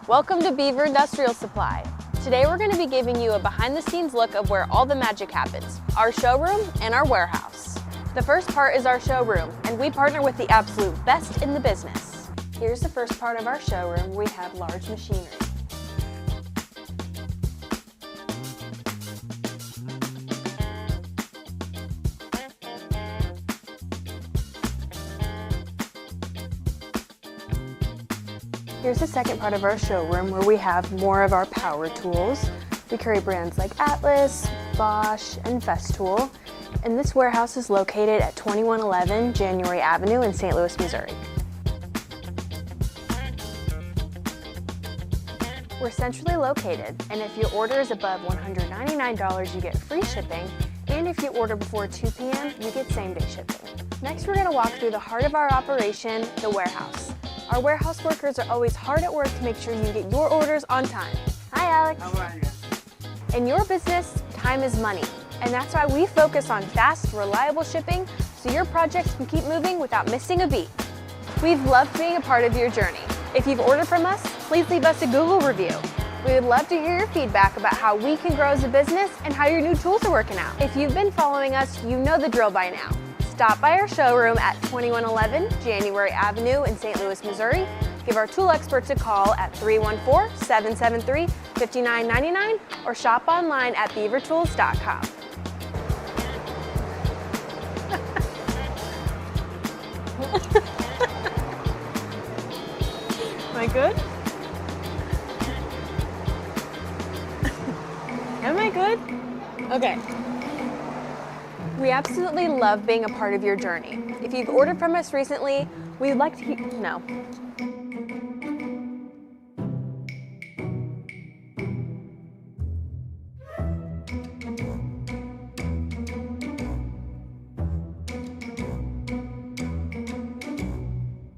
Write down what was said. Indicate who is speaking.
Speaker 1: Welcome to Beaver Industrial Supply. Today we're going to be giving you a behind-the-scenes look of where all the magic happens, our showroom and our warehouse. The first part is our showroom, and we partner with the absolute best in the business. Here's the first part of our showroom. We have large machinery. Here's the second part of our showroom where we have more of our power tools. We carry brands like Atlas, Bosch, and Festool. And this warehouse is located at 2111 January Avenue in St. Louis, Missouri. We're centrally located, and if your order is above $199, you get free shipping. And if you order before 2 p.m., you get same-day shipping. Next, we're going to walk through the heart of our operation, the warehouse. Our warehouse workers are always hard at work to make sure you get your orders on time. Hi, Alex.
Speaker 2: How are you?
Speaker 1: In your business, time is money, and that's why we focus on fast, reliable shipping so your projects can keep moving without missing a beat. We've loved being a part of your journey. If you've ordered from us, please leave us a Google review. We would love to hear your feedback about how we can grow as a business and how your new tools are working out. If you've been following us, you know the drill by now. Stop by our showroom at 2111 January Avenue in St. Louis, Missouri. Give our tool experts a call at 314-773-5999 or shop online at beavertools.com. Am I good? Am I good? Okay. We absolutely love being a part of your journey. If you've ordered from us recently, we'd like to